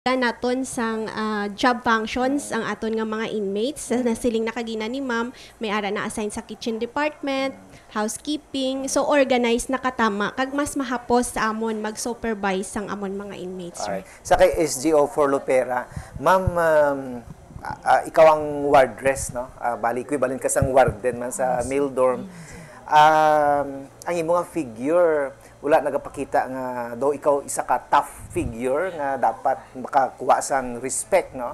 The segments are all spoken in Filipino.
naton sang job functions ang aton nga mga inmates na siling nakagina ni ma'am, may ara na assign sa kitchen department, housekeeping, so organized nakatama kag mas mahapos sa amon mag-supervise sang amon mga inmates. Alright. Sa kay SGO for Lupera, ma'am, ikaw ang wardress, no? Bali, equivalent ka sang warden man sa male dorm. Ang imong figure, wala nagapakita nga daw ikaw isa ka tough figure nga dapat makakuha sang respect, no?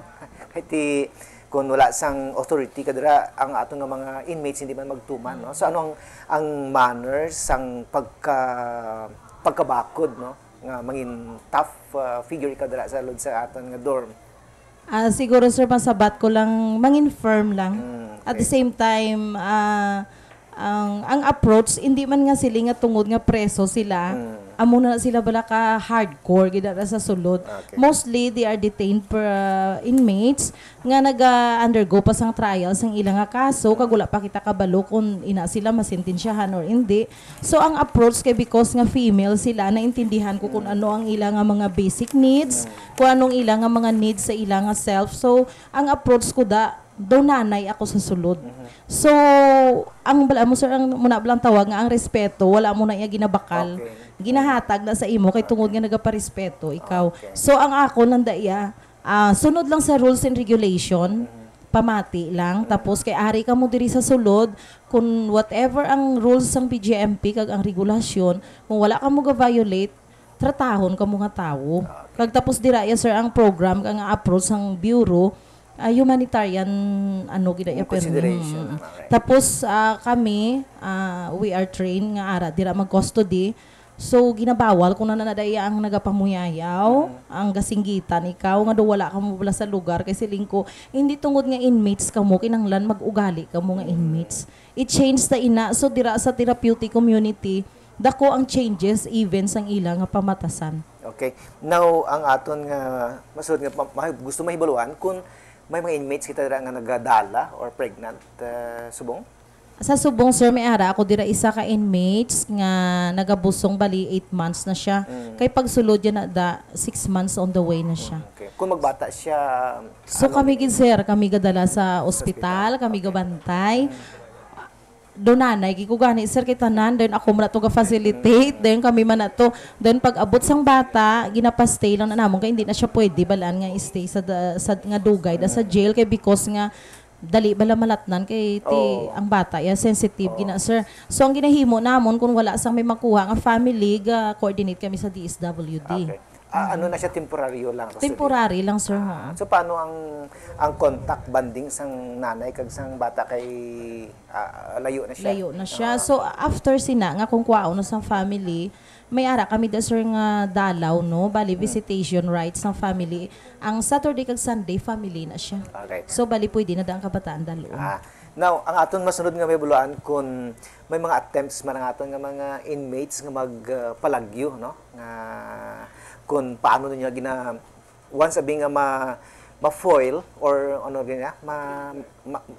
Kaya kung wala sang authority kadira ang ato nga mga inmates hindi man magtuman, no? So ano ang manners sang pagkabakod, no? Nga mangin tough figure kadira sa lod sa aton nga dorm. Siguro sir, masabat ko lang mangin firm lang. Okay. At the same time ang approach hindi man nga sila nga tungod nga preso sila, amo na sila bala ka hardcore gid sa sulod. Okay. Mostly they are detained per inmates nga naga-undergo pa sang trial sang ilang nga kaso kag wala pa kita kabalo kung ina sila masentensyahan or hindi. So ang approach kay because nga female sila, naintindihan ko kung ano ang ilang nga mga basic needs, kung anong ilang nga mga needs sa ilang nga self. So ang approach ko daw nanay ako sa sulod. So, ang bala mo sir, ang muna blang tawag nga ang respeto, wala mo na iya ginabakal. Okay. Ginahatag na sa imo kay tungod nga nagaparespeto ikaw. Okay. So, ang ako nanda iya, sunod lang sa rules and regulation, pamati lang. Tapos kay ari ka mo diri sa sulod, kung whatever ang rules sang BGMP kag ang regulasyon, kung wala ka mo ga-violate, tratahon ka mo nga tawo. Kag tapos dira ya sir ang program kag ang approach sang bureau, humanitarian gidaya Consideration. Okay. tapos kami we are trained nga ara dira mag-custody, so ginabawal kung nanadaya ang nagapamuyayaw ang gasinggitan ikaw nga do wala ka mo bala sa lugar kay siling ko hindi tungod nga inmates kamo kinahanglan mag-ugali kamo nga inmates, it changed ta ina. So dira sa therapeutic community dako ang changes even sang ilang nga pamatasan. Okay. Now, ang aton nga masud nga gusto mahibaluan kung may mga inmates kita dira nga nagadala or pregnant, subong? Sa subong sir, may ara ako dira isa ka inmates nga nagabusong bali 8 months na siya. Kay pagsulod yan na 6 months on the way na siya. Okay. Kung magbata siya, So kami gid sir, kami gadala sa ospital, kami gabantay. Doon nanay, gani sir kita nan, then ako man to ga-facilitate, then kami man to. Then pag abot sang bata, ginapastay lang na namon kay hindi na siya pwede balaan nga stay sa nga dugay da sa jail kay because nga dali bala malatnan kay ang bata ya sensitive gina sir. So ang ginahimo namon kung wala sang may makuha nga family, ga coordinate kami sa DSWD. okay. Ano na siya, temporaryo lang? Temporary lang sir. So paano ang contact banding sang nanay kag sang bata kay layo na siya? Layo na siya. So after sina nga kung kuwaon na sang family, may ara kami da sir nga dalaw no, bali visitation rights ng family. Ang Saturday kag Sunday family na siya. Okay. So bali pwede na da ang kabataan dalo. Now, ang aton masunod nga may buluan kung may mga attempts man ang aton nga mga inmates nga magpalagyo, no? Nga kung paano niya once sabi nga ma-foil or ano ganyan,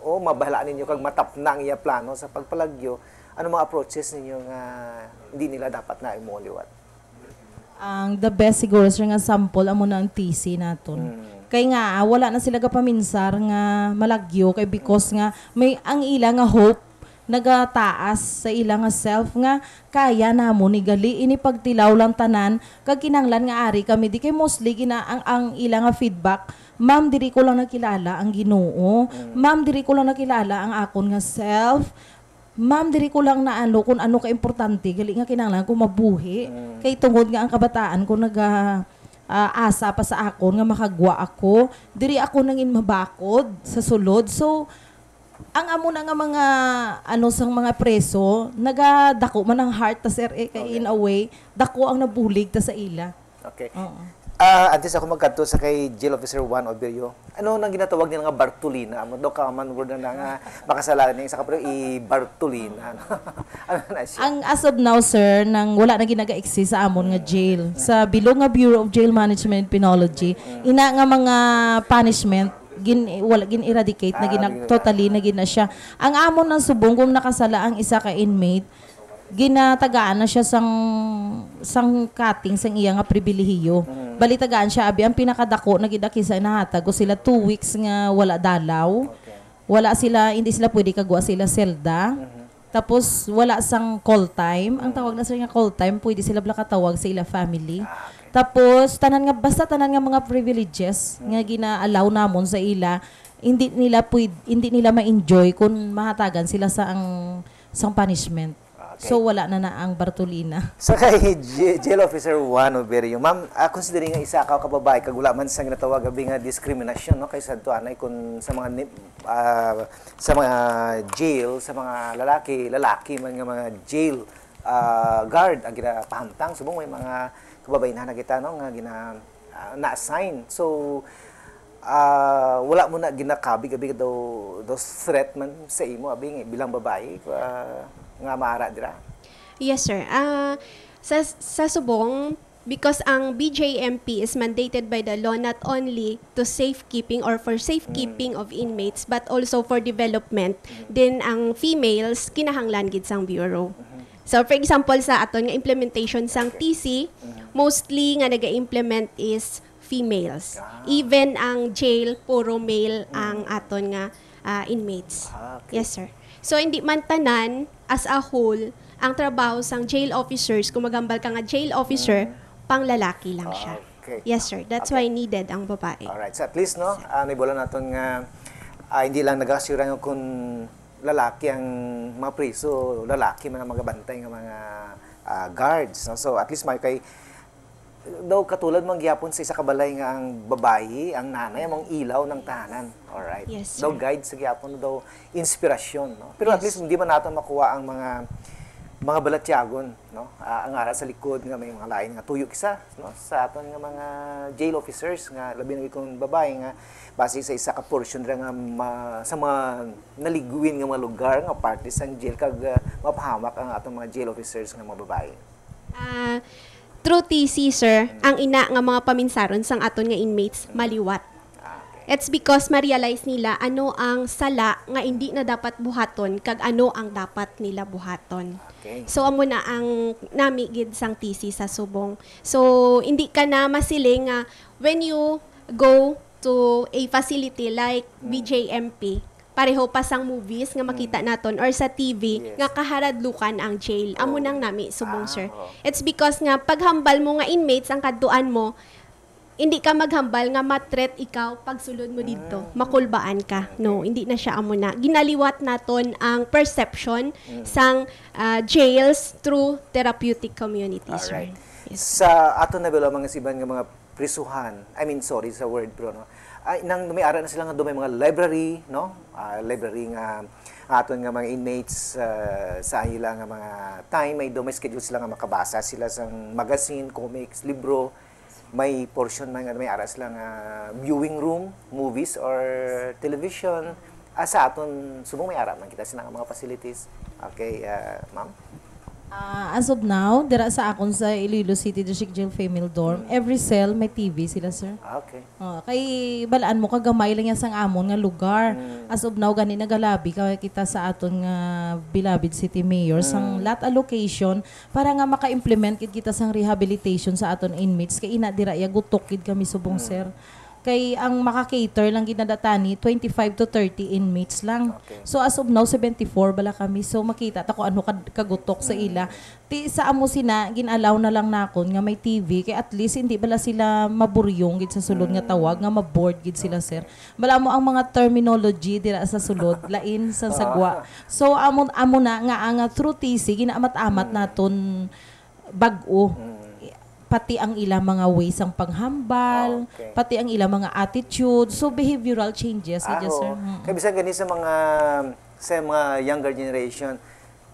mabahalaan ninyo kag matapna ang iya plano sa pagpalagyo, ano mga approaches ninyo nga hindi nila dapat na imuliwat? Ang the best siguro sir nga sample amo na ang TC naton. Kay nga wala na sila gapaminsar nga malagyo kay because nga may ang ila nga hope nagataas sa ilang nga self nga kaya namon ni gali ini pagtilaw lang tanan kag kinanglan nga ari kami di kay mostly ang ilang nga feedback, ma'am diri ko lang nakilala ang Ginoo, ma'am diri ko lang nakilala ang akon nga self, ma'am diri ko lang na kung ano ka importante gali nga kinanglan ko mabuhi kay tungod nga ang kabataan ko asa pa sa akon nga makagwa ako diri ako nangin mabakod sa sulod. So ang amo na nga mga sang mga preso nagadako man ang heart ta sir kay in a way dako ang nabulig ta sa ila. Okay. Antes ako magkadto sa kay Jail Officer 1 Oberio, ano nang ginatawag nila nga Bartolina? Amo daw ka man word na nga makasalanan niya sa kapre i-Bartolina. Ano na siya? Ang as of now sir nang wala na ginaga-exist sa amon nga jail sa bilong nga Bureau of Jail Management and Penology, ina nga mga punishment eradicate na totally na siya. Ang amon ng subong kung nakasala ang isa ka inmate, ginatagaan na siya sang cutting sang iya nga pribilehiyo. Balitagaan siya abi ang pinakadako na gidaki sa inahatag ko sila 2 weeks nga wala dalaw. Wala sila, hindi sila pwede kagwa sila selda. Tapos wala sang call time. Ang tawag na sa nga call time, pwede sila katawag sa ila family. Tapos basta tanan nga mga privileges nga gina-allow namon sa ila, hindi nila ma-enjoy kung mahatagan sila sa sang punishment. Okay. So wala na ang Bartolina. Sa kay Jail Officer Juan Oberio, ma'am, considering nga isa ka kababae, kag wala man sa ginatawag gabi nga discrimination, no, kay sadto anay kun sa mga jail, sa mga lalaki man nga mga jail guard ang ginapahantang subong may mga kababae na kita no nga na-assign. So wala mo na ginakabi gabi daw threat man sa imo abi bilang babae nga maara dira. Yes, sir. Sa subong, because ang BJMP is mandated by the law not only to safekeeping or for safekeeping of inmates, but also for development, then ang females, kinahanglan gid sang bureau. So, for example, sa aton nga implementation sang TC, mostly nga naga-implement is females. Even ang jail, puro male ang aton nga inmates. Okay. Yes, sir. So, hindi man tanan, as a whole, ang trabaho sang jail officers, kung magambal ka nga jail officer, pang lalaki lang siya. Okay. Yes, sir. That's why needed ang babae. Alright. So at least, no, naibola natin nga hindi lang nag-assure nga kung lalaki ang mga priso, lalaki mga magabantay nga mga guards. No? So at least may kay daw katulad mangyapon sa isa kabalay nga ang babae, ang nanay, among ilaw ng tahanan. Alright. Yes, sir. Daw guide sa gyapon daw inspirasyon, no. Pero at least hindi man natin makuha ang mga balatyagon, no. Ang ara sa likod nga may mga lain nga tuyo kisa, no, sa aton nga mga jail officers nga labi na kung babae nga base sa isa ka portion ra nga sa mga naliguin nga mga lugar nga parte sang jail kag mapahamak ang atong mga jail officers nga mga babae. Through TC, sir, ang ina nga mga paminsaron sang aton nga inmates, maliwat. It's because ma-realize nila ano ang sala nga hindi na dapat buhaton kag ano ang dapat nila buhaton. Okay. So amo na ang namigid sang TC sa subong. So hindi ka na masiling nga when you go to a facility like BJMP, pareho pa sang movies nga makita naton or sa TV nga kaharadlukan ang jail. Amo nang nami subong, sir. It's because nga paghambal mo nga inmates ang kadtuan mo, hindi ka maghambal nga matret ikaw pagsulod mo dito, makulbaan ka. No, hindi na siya amo na. Ginaliwat naton ang perception sang jails through therapeutic communities. Alright. Right? Yes. Sa ato na bilo mga siban nga mga prisuhan, sorry sa word pero no. Nang may ara na sila nga do may mga library, no? Library nga aton nga mga inmates sa ila nga mga time may do may schedule sila nga makabasa sila sang magazine, comics, libro. May portion man nga may ara sila nga viewing room, movies or television. Sa aton subong may ara man kita sila nga mga facilities. Okay, ma'am. As of now, dira sa akon sa Iloilo City District Jail Female Dorm, every cell may TV sila, sir. Okay. Kay balaan mo kagamay lang yan sang amon nga lugar. As of now gani nagalabi kita sa aton nga Bilabid City Mayor sang lot allocation para nga maka-implement kid kita sang rehabilitation sa aton inmates kay ina dira ya gutok kid kami subong, sir. Kay ang maka-cater lang ginadatani 25 to 30 inmates lang. Okay. So as of now 74 bala kami. So makita ta ko ano kagutok sa ila. Ti sa amo sina ginalaw na lang nakon nga may TV kay at least hindi bala sila maburyong gid sa sulod nga tawag nga maboard gid sila, sir. Bala mo ang mga terminology dira sa sulod lain sa sagwa. So amo na nga ang through TC ginaamat-amat naton bag-o. Pati ang ilang mga ways ang panghambal, pati ang ilang mga attitude, so behavioral changes, sir. Kaya bisan gani sa mga younger generation,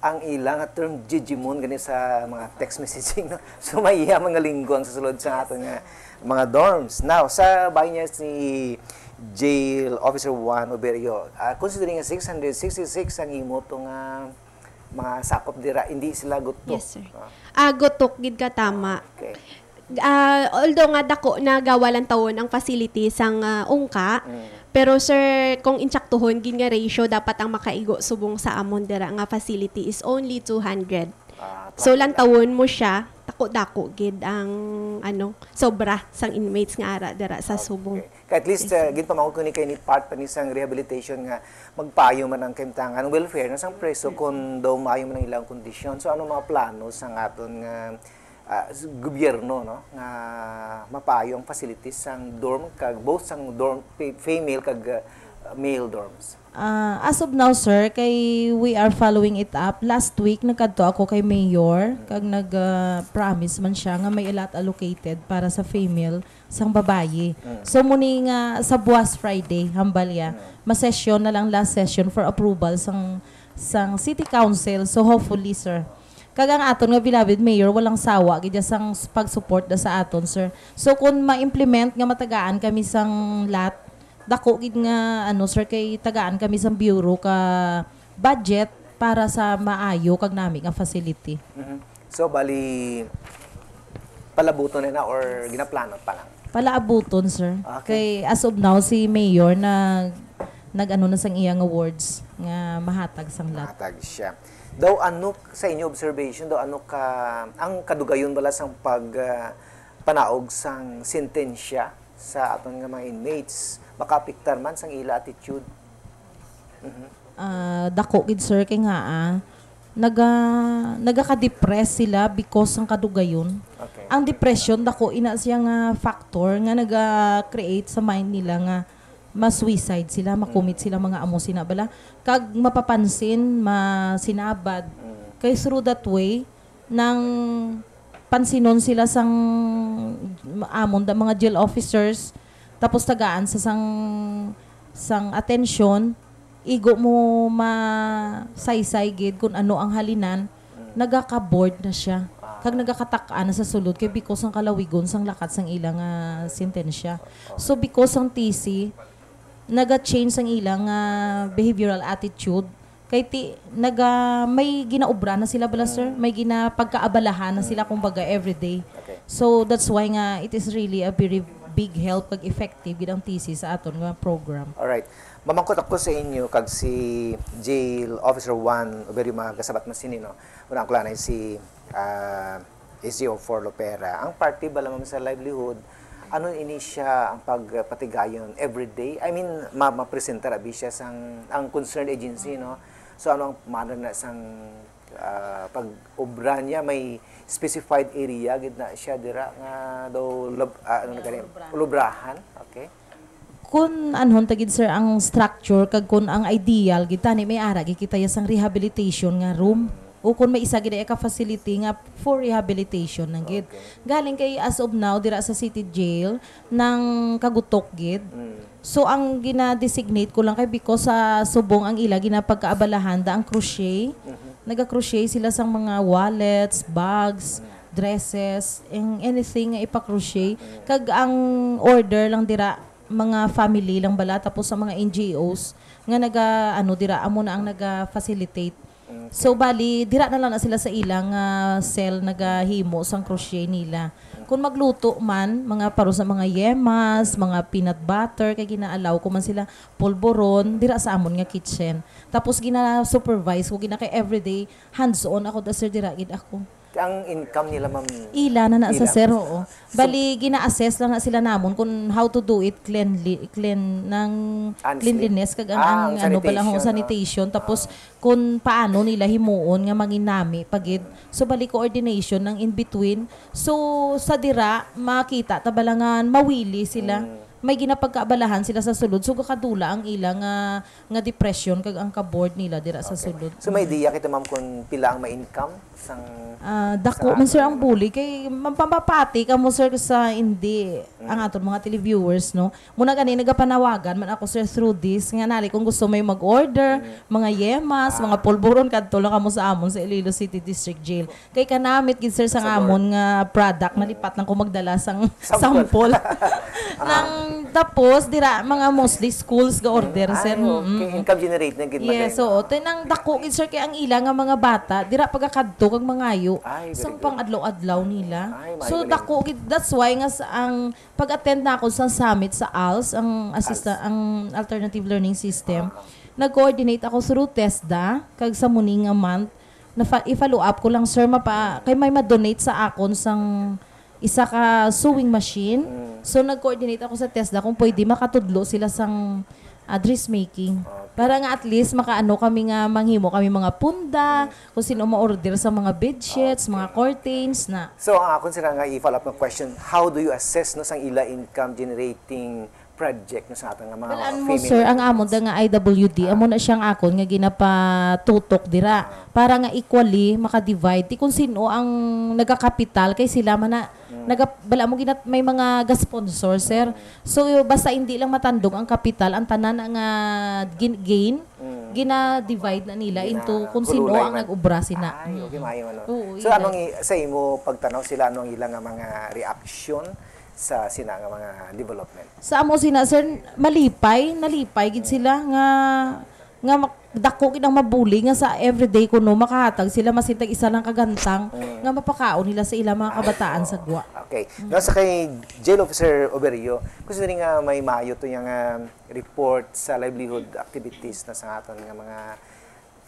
ang ilang term jijimon gani sa mga text messaging, no? So may mga linggo ang sasulod sa aton nga mga dorms. Now, sa bahay niya si Jail Officer Juan Oberio, considering 666 ang imo tong mga sakop dira, hindi sila gutok. Yes, sir. Gutok gid ka tama. Okay. Although nga dako na gawalan tawon ang facility sang ungka, pero sir, kung intsaktuhon gin nga ratio dapat ang makaigo subong sa amon dira nga facility is only 200. So lantawon mo siya, dako-dako gid ang sobra sang inmates nga ara dira sa Subo. Okay. Kaya at least, ginpamangkot ko ni kay ni part pa ni sang rehabilitation nga magpayo man ang kaimtangan ang welfare ng sang preso kung daw maayo man ang ilang kondisyon. So ano mga plano sang aton nga gobyerno no nga mapayo ang facilities sang dorm kag both sang dorm female kag male dorms. As of now, sir, kay we are following it up. Last week, nagkadto ako kay Mayor, kag nag-promise man siya nga may allot allocated para sa female sang babayi. So, muni nga sa buwas Friday, hambalya, ma-session na lang last session for approval sang City Council. So, hopefully, sir, kagang aton nga beloved Mayor, walang sawa, gidya sang pag-support da sa aton, sir. So, kung ma-implement nga matagaan kami sang lot, dako gid nga sir kay tagaan kami sa bureau ka budget para sa maayo kag nami nga facility. So bali palabuton na or ginaplano pa lang. Palaabuton, sir. Okay. Kay as of now si Mayor na sang iyang awards nga mahatag sang lot. Matag siya. Daw ano sa inyo observation daw ano ka ang kadugayon bala sang pag panaog sang sentensya sa aton nga mga inmates makapiktar man sang ila attitude. Dako gid, sir, kay nga nagaka-depress sila because ang kadugayon. Okay. Ang depression dako ina siya nga factor nga naga-create sa mind nila nga ma-suicide sila, makumit sila mga amo sinabala kag mapapansin, masinabad. Kay through that way nang pansinon sila sang amon da mga jail officers tapos tagaan sa sang atensyon, igo mo ma-saysay gid kung ano ang halinan, nagaka-board na siya. Kag nagakatakaan na sa sulod kay because ang kalawigon sang lakat sang ilang sentensya. So because ang TC naga-change ang ilang behavioral attitude kay may ginaobra na sila bala, sir, may ginapagkaabalahan na sila kumbaga everyday. Okay. So that's why nga it is really a very big help kag effective gid ang TC sa aton nga program. Alright. Mamangkot ako sa inyo kag si Jail Officer 1 very magasabat man sini no. Una ko lanay si SGO4 Lopera. Ang party bala man sa livelihood ano ini siya ang pagpatigayon everyday. I mean ma-presenta rabi siya sang ang concerned agency no. So ano ang mana na sang pag-obra niya may specified area gid na siya dira nga daw lubrahan. Okay. Kun anhon tagid, sir, ang structure kag kun ang ideal gid tani may ara gid kita sang rehabilitation nga room o kun may isa gid ka facility nga for rehabilitation nang gid. Galing kay as of now dira sa City Jail nang kagutok gid. So ang gina-designate ko lang kay because sa subong ang ila ginapagkaabalahan da ang crochet. Naga-crochet sila sang mga wallets, bags, dresses, and anything nga ipa-crochet. Kag ang order lang dira mga family lang bala tapos sa mga NGOs nga dira amo na ang naga-facilitate. So bali dira na lang na sila sa ilang cell nagahimo sang crochet nila. Kung magluto man mga paro sa mga yemas, mga peanut butter kay ginaalaw ko man sila polvoron dira sa amon nga kitchen. Tapos gina-supervise ko gina kay everyday hands-on ako da, sir, dira gid ako. Ang income nila ma'am Ila na sa sir, oo. Bali gina-assess lang na sila namon kung how to do it cleanliness kag ang sanitation tapos kung paano nila himuon nga manginami pagid. So bali coordination ng in between. So sa dira makita tabalangan mawili sila. May ginapagkaabalahan sila sa sulod. So kakadula ang ilang nga depression kag ang ka-board nila dira sa sulod. So may idea kita ma'am kung pila ang ma-income sang dako man, sir, ang bully kay mampapati ka mo, sir, sa hindi ang aton mga televiewers no. Muna gani nagapanawagan man ako, sir, through this nga nali kung gusto may mag-order mga yemas, mga polvoron kadto lang kamo sa amon sa Iloilo City District Jail. Kay kanamit gid, sir, sang amon nga product nalipat lang ko magdala sang sample. Nang tapos dira mga mostly schools ga order, sir. Okay. Income generate na gid yes, so tinang dako gid, sir, kay ang ila nga mga bata dira pagakadto kag mangayo sang pang-adlaw-adlaw nila. So dako gid, that's why nga ang pag-attend na ako sa summit sa ALS ang ang Alternative Learning System. Nag-coordinate ako through TESDA kag sa muning nga month i-follow up ko lang sir kay may ma-donate sa akon sang isa ka sewing machine. So nag-coordinate ako sa TESDA kung pwede makatudlo sila sang dressmaking. Para nga at least makaano kami nga manghimo kami mga punda, kung sino ma-order sa mga bedsheets, mga curtains na. So ang akon sila nga i-follow up ng question, how do you assess no sang ila income generating project no sa atong nga mga Balaan mo female? sir, ang amon da nga IWD, amo na siyang akon nga ginapatutok dira para nga equally maka-divide. Di kung sino ang nagakapital kay sila man na bala mo may mga ga-sponsor sir. So basta hindi lang matandog ang kapital, ang tanan nga gain, gina-divide na nila into kung sino hululay ang man. nag-ubra sina. Ay, okay, maayo ano. Oo, So sa imo pagtanaw sila anong ilang nga mga reaction sa sina nga mga development? Sa amo sina sir, nalipay gid sila nga dako gid ang mabuli nga sa everyday kuno makahatag sila masintag isa lang kagantang nga mapakaon nila sa ilang mga kabataan sa gwa. Okay. No, sa kay Jail Officer Oberio, gusto rin nga may maayo to yung report sa livelihood activities na sa aton nga mga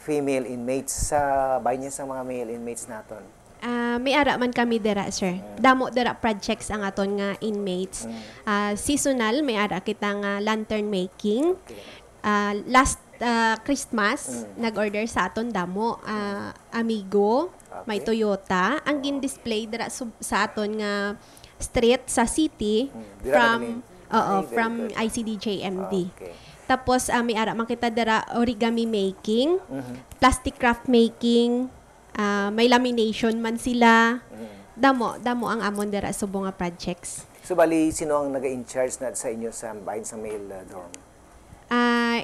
female inmates sa bayan niya sa mga male inmates naton. May ara man kami dira, sir. Damo dira projects ang aton nga inmates. Seasonal, may ara kita nga lantern making. Last Christmas, nag-order sa aton damo. Amigo, may Toyota. Ang gin-display dira sa aton nga street sa city from ICDJMD. Okay. Tapos, may ara man kita dira origami making, plastic craft making, may lamination man sila. Damo ang amon dira sa bunga projects. So bali sino ang naga-in-charge na sa inyo sa bayan sa male dorm?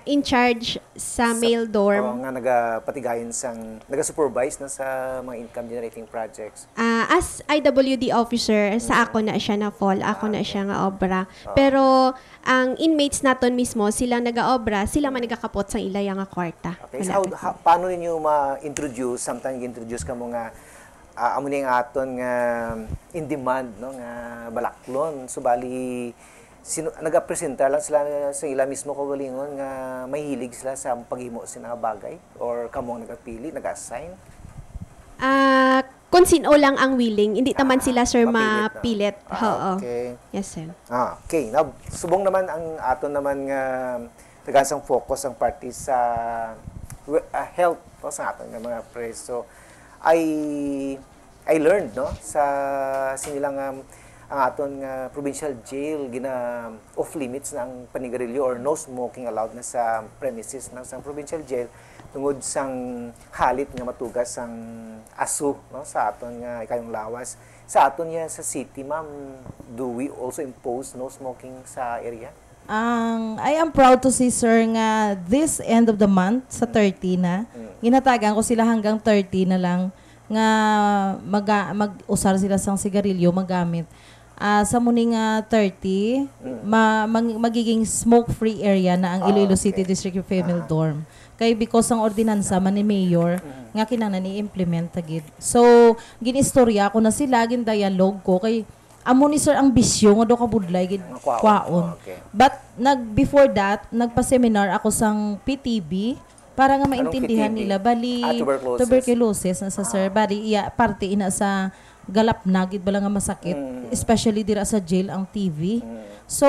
In charge sa male dorm. Nga nagapatigayon naga-supervise na sa mga income generating projects. As IWD officer, sa ako na siya na fall, ako na siya nga obra. Pero ang inmates naton mismo, sila naga-obra, sila man nagakapot sa ilaya nga kwarta. Okay, so paano ninyo ma-introduce, sometimes introduce ka mo nga amo ning aton nga in demand no nga balaklon. So bali nagapresenta lang sila sa ila mismo kagalingon nga mahilig sila sa paghimo sina nga bagay or kamo nagapili, nag-assign? Kung sino lang ang willing, hindi naman sila sir mapilit. Okay. Yes sir. Okay. Now, subong naman ang aton naman nga tagansang focus ang party sa health no, sa aton nga mga preso. I learned no sa sinilang ang aton nga provincial jail gina off limits na ang panigarilyo or no smoking allowed na sa premises ng sa provincial jail tungod sang halit nga matugas sang aso no sa aton nga ikayong lawas. Sa aton ya sa city, ma'am, do we also impose no smoking sa area? I am proud to see sir nga this end of the month sa 30 na ginatagan ko sila hanggang 30 na lang nga mag-usar sila sang sigarilyo magamit. Sa muning 30 magiging smoke-free area na ang Iloilo City District Female Dorm. Kay because ang ordinansa man ni Mayor nga kinahanglan ni-implement agid. So ginistorya ko na sila, gin-dialogue ko kay amo ni sir ang bisyo nga do ka budlay gid kwaon. Okay. But before that nagpa-seminar ako sang PTB para nga maintindihan PTB? nila bali tuberculosis na sa sir bali parte ina sa galap na gid bala nga masakit especially dira sa jail ang TB. So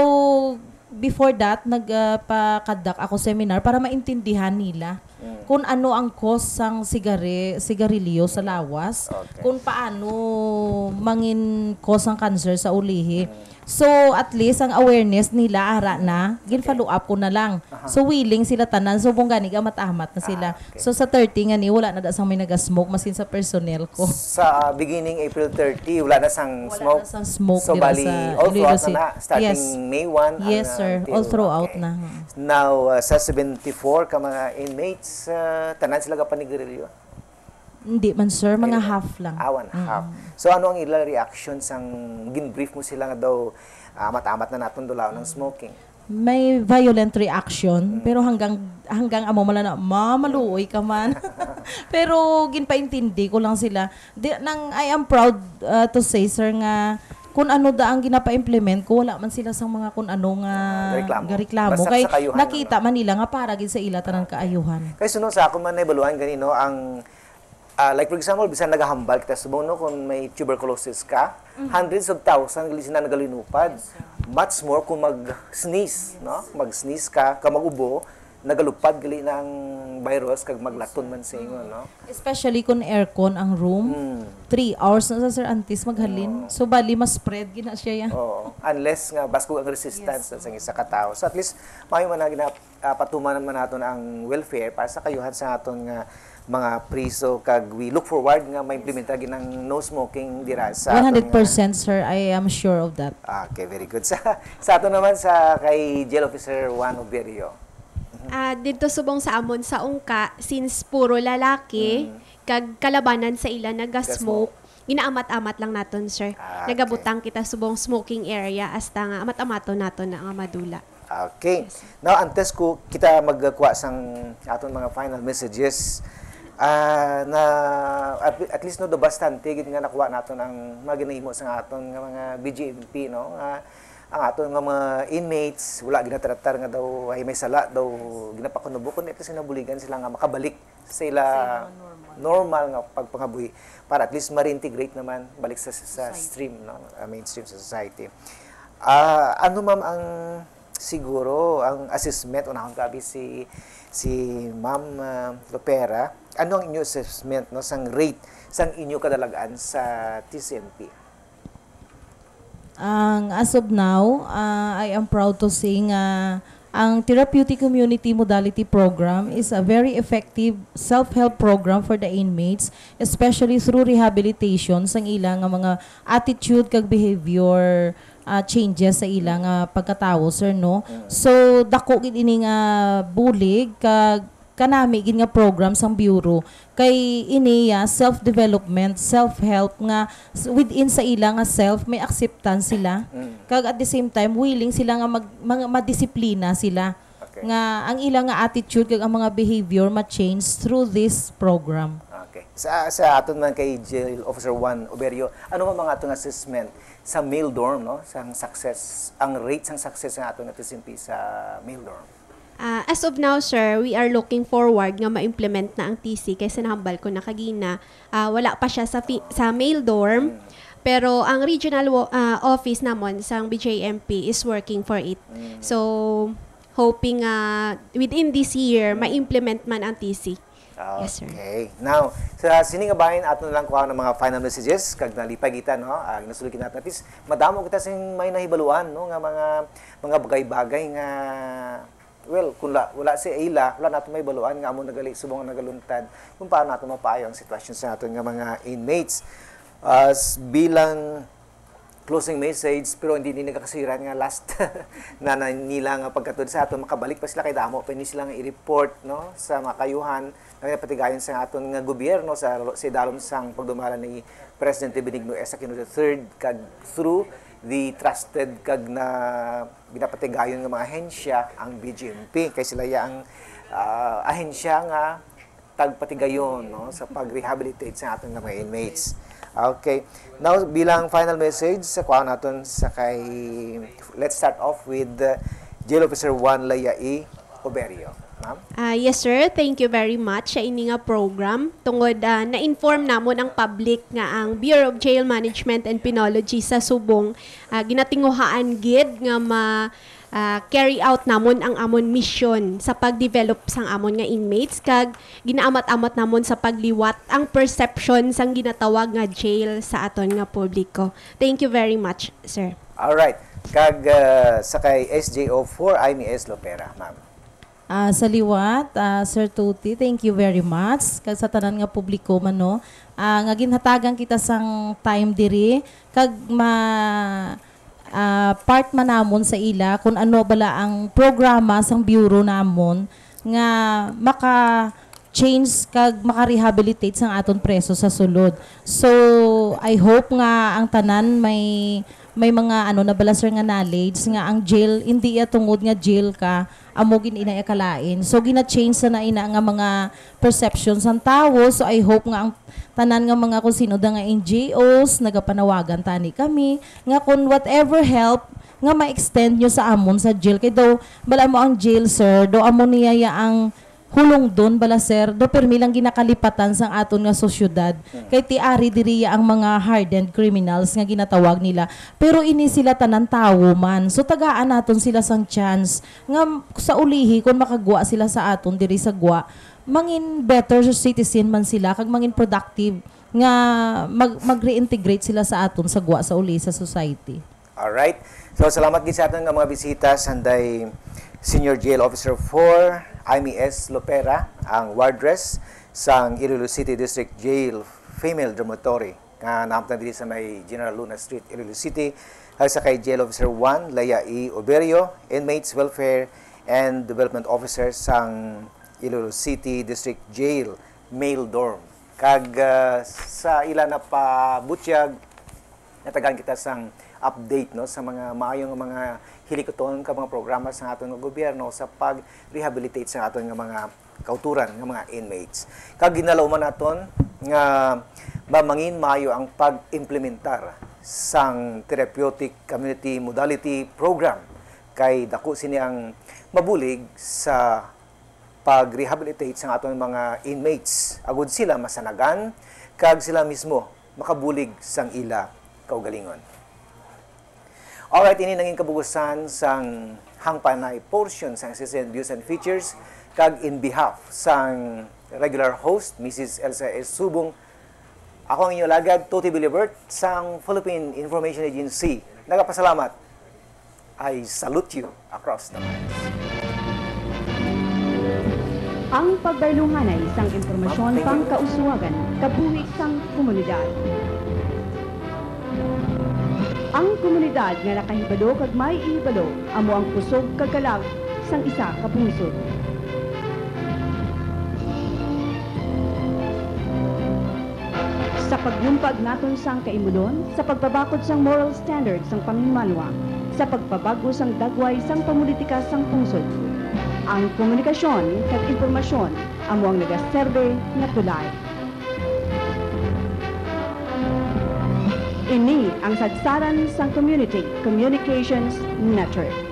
before that nagpakadak ako seminar para maintindihan nila kung ano ang cause sang sigarilyo sa lawas, kung paano mangin cause ang cancer sa ulihi. So at least ang awareness nila ara na gin-follow up ko na lang. So willing sila tanan so kung gani ka matahamat na sila. So sa 30 nga ni wala na da sang may naga-smoke masin sa personnel ko. Sa beginning April 30 wala na sang smoke. Wala na sang smoke So dira bali sa all throughout Iloilo na starting Yes. May 1 Yes sir, all throughout na. Now sa 74 ka mga inmates tanan sila ka panigarilyo. Hindi man sir, mga half lang. Awan half. So ano ang ilang reaction sang gin-brief mo sila nga daw matamat na naton dulaw ng smoking? May violent reaction pero hanggang amo mala na maluoy ka man. Pero ginpaintindi ko lang sila. I am proud to say sir nga kung ano da ang ginapa-implement ko wala man sila sang mga kung ano nga reklamo. Basta Kay sa kayuhan, nakita man nila nga para gid sa ila tanan kaayuhan. Kay sunod sa ako man na ibaluhan ganino ang like for example, bisan nagahambal kita subong no kung may tuberculosis ka, hundreds of thousands gali sila nagalinupad. Much more kung mag-sneeze, no? Mag-sneeze ka, magubo, nagalupad gali ng virus kag maglaton man sa inyo, no? Especially kung aircon ang room, 3 hours na sa Sir Antis maghalin. So bali mas spread gina siya ya. Oo. Unless nga basko ang resistance sa isa ka tawo. So at least may man patuman man naton ang welfare para sa kayuhan sa aton nga mga priso kag we look forward nga ma-implementa ginang no smoking dira sa 100% sir, I am sure of that. Okay, very good. Sa ato naman sa kay Jail Officer Juan Oberio. Dito subong sa amon sa ungka, since puro lalaki, kag kalabanan sa ila naga-smoke, ginaamat-amat lang naton, sir. Okay. Nagabutang kita subong smoking area hasta nga amat-amato naton na nga madula. Okay. Now, antes ko kita magkuha sang aton mga final messages, na at least no, do bastante gid nga nakuha naton ang mga ginahimo sa aton nga mga BJMP, no? Ang aton nga mga inmates wala ginatratar nga daw ay may sala daw ginapakunubo kun ito sinabuligan sila nga makabalik sa ila normal nga pagpangabuhi para at least ma-reintegrate naman balik sa stream, no? Mainstream sa society. Ano ma'am ang siguro ang assessment unahon gabi si Ma'am Lopera, ano ang inyo assessment, no, sang rate sang inyo kadalagaan sa TCMP? As of now, I am proud to say nga ang Therapeutic Community Modality Program is a very effective self-help program for the inmates, especially through rehabilitation sang ilang nga mga attitude kag behavior changes sa ilang pagkatawo, sir, no? So dako gid ini nga bulig kag kanami gid nga program sang bureau kay iniya self-development, self-help nga within sa ilang nga self may acceptance sila kag at the same time willing sila nga madisiplina sila. Okay. Nga ang ilang nga attitude kag ang mga behavior ma-change through this program. Okay. Sa aton man kay Jail Officer Juan Oberio, ano man mga atong assessment sa male dorm, no? Sang success, ang rate sang success nga aton nga TCMP sa male dorm. As of now, sir, we are looking forward nga ma-implement na ang TC kaysa nahambal ko na kagina. Wala pa siya sa male dorm, pero ang regional office namon sa BJMP is working for it. So, hoping within this year, ma-implement man ang TC. Yes, sir. Okay. Now, sa sining bahin aton lang kuha ng mga final messages kag nalipay kita, no? Ginasulikin natin at least madamo kita sing may nahibaluan, no, nga mga bagay-bagay nga well, kung wala si Ayla, wala natin may baluan nga among subong nagaluntad kung paano natin mapayo ang sitwasyon sa aton nga mga inmates. Bilang closing message, pero hindi nagkakasiran nga last na nila nga pagkatod sa aton makabalik pa sila kay damo pa ni sila nga i-report, no, sa makayuhan nga patigayon sa aton nga gobyerno sa dalom sang pagdumala ni Presidente Benigno S. Aquino III kag through the trusted kag na ginapatigayon nga mga ahensya ang BJMP kay sila ya ang ahensya nga tagpatigayon, no, sa pag-rehabilitate sa aton nga mga inmates. Okay. Now bilang final message sa kuha naton sa kay let's start off with Jail Officer Juan Layai Oberio. Ma'am? Yes, sir. Thank you very much sa ini nga program. Tungod na-inform namon ang public nga ang Bureau of Jail Management and Penology sa Subong ginatinguhaan gid nga carry out namon ang amon mission sa pag-develop sang amon nga inmates kag ginaamat-amat namon sa pagliwat ang perception sang ginatawag nga jail sa aton nga publiko. Thank you very much, sir. All right. Kag sa kay SJO 4 IMS Lopera, ma'am. Sa liwat, Sir Tuti, thank you very much. Kag sa tanan nga publiko man, no, nga ginhatagan kita sang time diri kag part man namon sa ila kung ano bala ang programa sang bureau namon nga maka-change kag maka-rehabilitate sang aton preso sa sulod. So, I hope nga ang tanan may mga na bala sir nga knowledge nga ang jail hindi tungod nga jail ka amo gin ina akalain. So gina-change sa na ina nga mga perceptions ang tawo. So I hope nga ang tanan nga mga kung sino da nga NGOs nagapanawagan tani kami nga kung whatever help nga ma-extend nyo sa amon sa jail kay daw bala mo ang jail sir do amo niya ang hulong doon bala sir, do permi lang ginakalipatan sang aton nga sosyudad. Kay tiari diriya ang mga hardened criminals nga ginatawag nila. Pero ini sila tanan tawo man. So tagaan naton sila sang chance nga sa ulihi kung makagwa sila sa aton diri sa gwa, mangin better citizen man sila kag mangin productive nga mag-reintegrate sila sa aton sa gwa sa uli sa society. Alright. So, salamat gid sa aton nga mga bisita sanday Senior Jail Officer 4, Amy S. Lopera, ang wardress sang Iloilo City District Jail Female Dormitory nga naamtan diri sa may General Luna Street, Iloilo City. At sa kay Jail Officer 1, Leia E. Oberio, Inmates Welfare and Development Officer sang Iloilo City District Jail Male Dorm. Kag sa ila na pabutyag natagan kita sang update no sa mga maayong mga hilikoton ka mga programa sa aton nga gobyerno sa pag-rehabilitate sa aton nga mga kauturan nga mga inmates. Kag ginalawman naton nga mamangin maayo ang pag-implementar sang therapeutic community modality program kay dako sini ang mabulig sa pag-rehabilitate sa aton mga inmates agud sila masanagan kag sila mismo makabulig sang ila kaugalingon. Alright, ini nanging kabugusan sang hangpanay portion sang Citizen Views and Features kag in behalf sang regular host Mrs. Elsa S. Subong, ako ang inyong lagad, Toti Bilibert sang Philippine Information Agency. Nagapasalamat. I salute you across the land. Ang pagbaylunganay sang impormasyon pang kausuwagan kabuhi sang komunidad. Ang komunidad nga nakahibalo kag may ihibalo amo ang kusog kag kalag sang isa ka pungsod. Sa paglumpag naton sang kaimulon, sa pagbabakod sang moral standards sang panghimanwa, sa pagpabago sang dagway sang pamulitika sang pungsod. Ang komunikasyon kag impormasyon amo ang nagaserbe nga tulay. Ini ang sadsaran sang Community Communications Network.